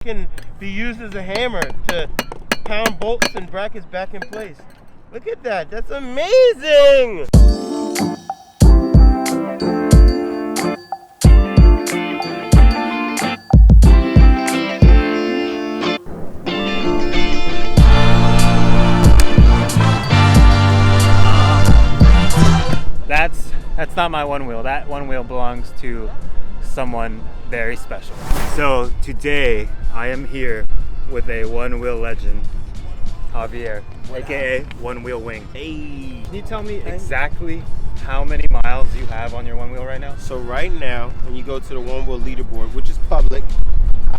can be used as a hammer to pound bolts and brackets back in place. Look at that, that's amazing! That's not my one wheel. That one wheel belongs to someone very special. So today I am here with a one wheel legend, Javier, AKA One Wheel Wing. Hey, Can you tell me exactly how many miles you have on your one wheel right now? so right now, when you go to the One Wheel leaderboard, which is public,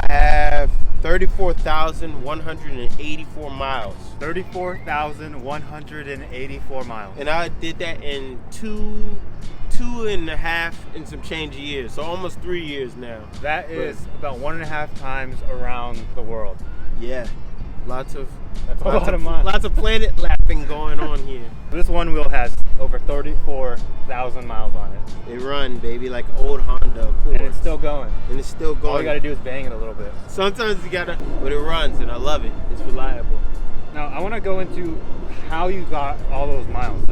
I have 34,184 miles. 34,184 miles. And I did that in two and a half and some change of years, so almost 3 years now. That is about 1.5 times around the world. Yeah, that's a lot of miles. Lots of planet lapping going on here. This one wheel has over 34,000 miles on it. They run, baby, like old Honda Accords. And it's still going. And it's still going. All you gotta do is bang it a little bit. Sometimes you gotta, but it runs, and I love it. It's reliable. Now, I wanna go into how you got all those miles.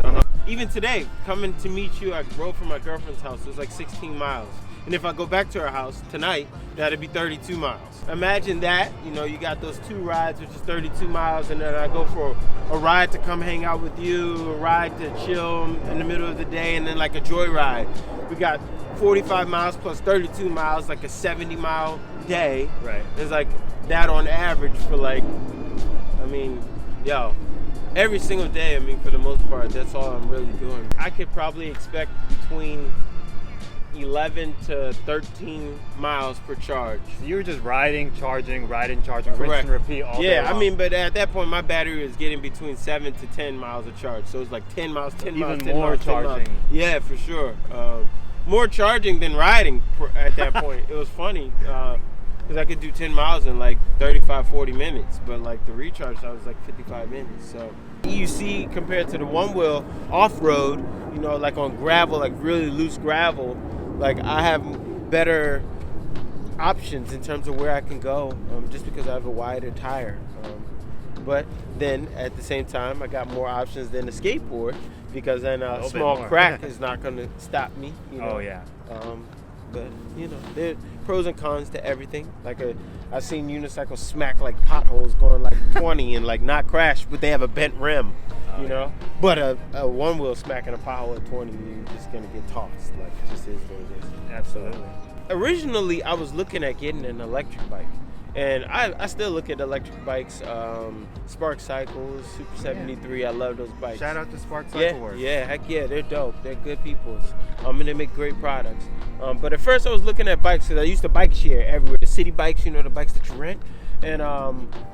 Even today, coming to meet you, I drove from my girlfriend's house. It was like 16 miles. And if I go back to her house tonight, that'd be 32 miles. Imagine that, you know, you got those 2 rides, which is 32 miles, and then I go for a ride to come hang out with you, a ride to chill in the middle of the day, and then like a joyride. We got 45 miles plus 32 miles, like a 70-mile day. Right. It's like that on average for like, I mean, yo, every single day, I mean, for the most part, that's all I'm really doing. I could probably expect between 11 to 13 miles per charge. So you were just riding, charging, rinse and repeat all day long. Yeah, I mean, but at that point, my battery was getting between 7 to 10 miles of charge. So it's like 10 miles, 10 miles, 10 more miles, 10 charging. miles. Yeah, for sure. More charging than riding at that point. It was funny because I could do 10 miles in like 35, 40 minutes. But like the recharge, I was like 55 minutes. So you see, compared to the one wheel off-road, you know, like on gravel, like really loose gravel, like I have better options in terms of where I can go, just because I have a wider tire. But then at the same time, I got more options than a skateboard, because then a small crack is not going to stop me. You know? Oh yeah. But you know, there are pros and cons to everything. Like I've seen unicycles smack like potholes going like 20 and like not crash, but they have a bent rim. You know, but a one wheel smacking a pothole at 20, you're just gonna get tossed. Like it just is what it is. Absolutely. Originally, I was looking at getting an electric bike, and I still look at electric bikes. Spark Cycles, Super 73. I love those bikes. Shout out to Spark Cycle Works. Yeah, heck yeah, they're dope. They're good people. And they make great products. But at first, I was looking at bikes because I used to bike share everywhere. The city bikes, you know, the bikes that you rent. And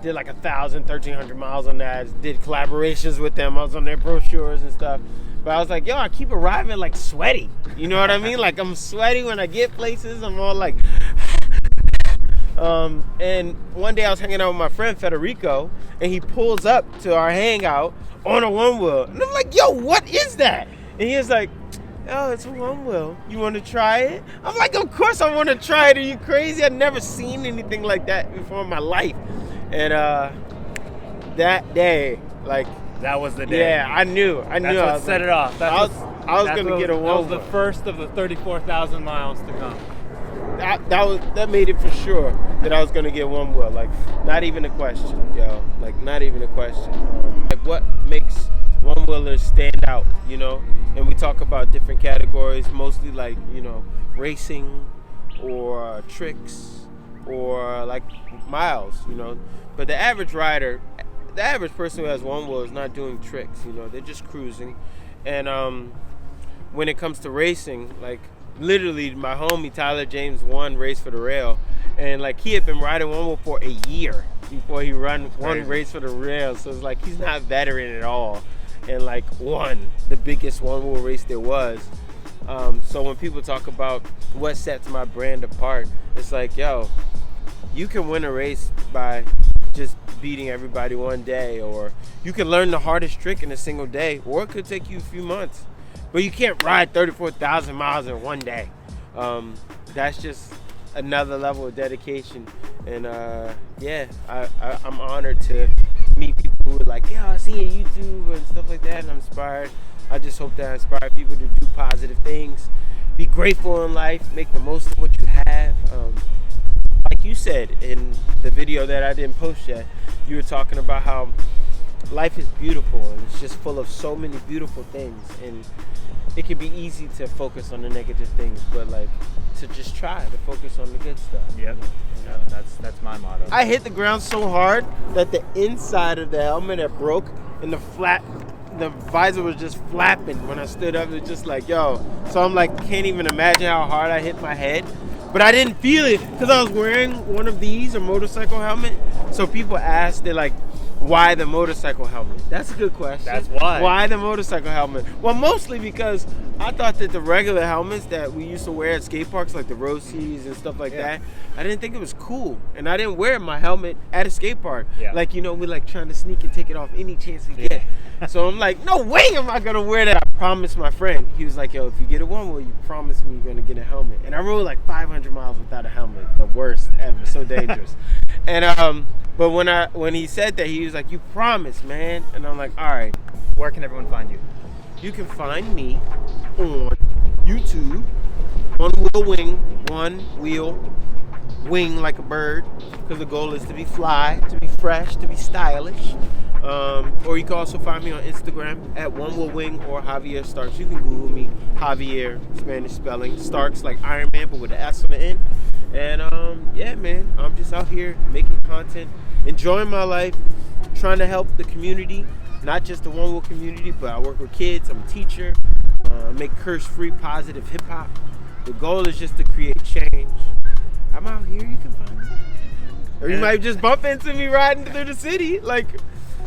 did like 1,300 miles on that. Did collaborations with them. I was on their brochures and stuff. But I was like, yo, I keep arriving like sweaty. You know what I mean? Like I'm sweaty when I get places. I'm all like, and one day I was hanging out with my friend Federico, and he pulls up to our hangout on a one wheel. And I'm like, yo, what is that? And he was like, oh, it's a one wheel. You want to try it? I'm like, of course I want to try it. Are you crazy? I've never seen anything like that before in my life. And that day, like, that was the day. Yeah, I knew. That's what set it off. I was gonna get a one wheel. That was the first of the 34,000 miles to come. That made it for sure that I was gonna get one wheel. Like, not even a question, yo. Like, not even a question. Like, what makes one wheelers stand out, you know? And we talk about different categories, mostly like, you know, racing or tricks or like miles, you know. But the average rider, the average person who has one wheel is not doing tricks, you know. They're just cruising. And when it comes to racing, like literally my homie Tyler James won Race for the Rail, and like he had been riding one wheel for a year before he won Race for the Rail. So it's like he's not veteran at all, and like won the biggest one wheel race there was. So when people talk about what sets my brand apart, it's like, yo, you can win a race by just beating everybody one day, or you can learn the hardest trick in a single day, or it could take you a few months. But you can't ride 34,000 miles in one day. That's just another level of dedication. And yeah, I'm honored to meet people who are like, yeah, I see you on YouTube and stuff like that, and I'm inspired. I just hope that I inspire people to do positive things, be grateful in life, make the most of what you have. Like you said in the video that I didn't post yet, you were talking about how life is beautiful and it's just full of so many beautiful things, and it can be easy to focus on the negative things, but like to just try to focus on the good stuff. Yep. That's my motto. I hit the ground so hard that the inside of the helmet had broke, and the visor was just flapping when I stood up. It was just like, yo. So I'm like, can't even imagine how hard I hit my head. But I didn't feel it because I was wearing one of these, a motorcycle helmet. So people ask, they're like, why the motorcycle helmet? That's a good question. That's why. Why the motorcycle helmet? Well, mostly because I thought that the regular helmets that we used to wear at skate parks, like the Rossies and stuff like that, I didn't think it was cool. And I didn't wear my helmet at a skate park. Yeah. Like, you know, we like trying to sneak and take it off any chance we get. So I'm like, no way am I going to wear that. I promised my friend. He was like, yo, if you get a Onewheel, you promise me you're going to get a helmet. And I rode like 500 miles without a helmet. The worst ever. So dangerous. And but when he said that, he was like, you promised, man. And I'm like, all right. Where can everyone find you? You can find me on YouTube, Onewheel wing like a bird, because the goal is to be fly, to be fresh, to be stylish. Or you can also find me on Instagram at OneWheelWing or Javier Starks. You can Google me, Javier, Spanish spelling, Starks like Iron Man, but with an S on the end. And yeah, man, I'm just out here making content, enjoying my life, trying to help the community, not just the Onewheel community, but I work with kids. I'm a teacher. I make curse-free, positive hip-hop. The goal is just to create change. I'm out here. You can find me. Or you might just bump into me riding through the city. Like,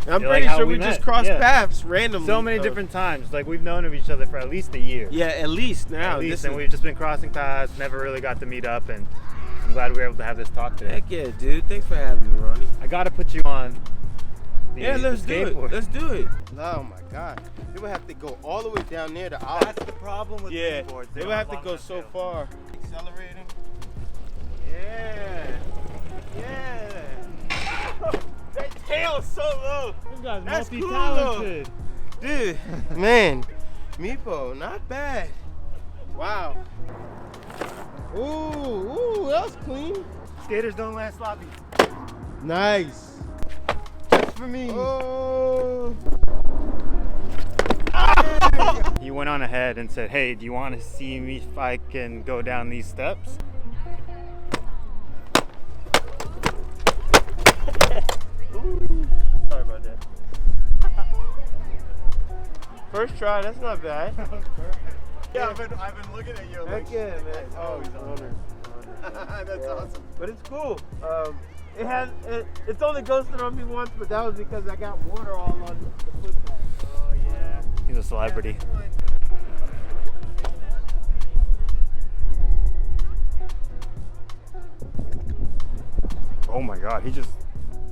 I'm pretty sure we just crossed paths randomly. So many different times. Like, we've known of each other for at least a year. Yeah, at least now. At least, and we've just been crossing paths, never really got to meet up, and I'm glad we were able to have this talk today. Heck yeah, dude. Thanks for having me, Ronnie. I got to put you on let's do it. Let's do it. Oh my God. You would have to go all the way down there to ours. That's the problem with skateboards. They would have to go so far. Accelerating. Yeah. That tail's so low. This guy's That's multi-talented. Cool, dude, man. Meepo, not bad. Wow. Ooh, that was clean. Skaters don't land sloppy. Nice. Just for me. Oh. He went on ahead and said, hey, do you want to see me if I can go down these steps? Sorry about that. First try, that's not bad. Yeah, I've been looking at you. Heck yeah, man. Oh, he's honored. That's awesome. But it's cool. It's only ghosted on me once, but that was because I got water all on the footpath. Oh yeah. He's a celebrity. Oh my God,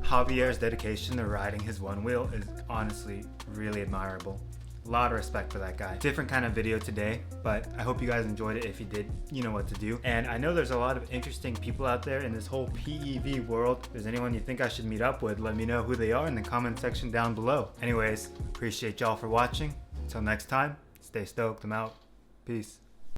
Javier's dedication to riding his Onewheel is honestly really admirable. A lot of respect for that guy. Different kind of video today, but I hope you guys enjoyed it. If you did, you know what to do. And I know there's a lot of interesting people out there in this whole PEV world. If there's anyone you think I should meet up with, let me know who they are in the comment section down below. Anyways, appreciate y'all for watching. Until next time, stay stoked. I'm out. Peace.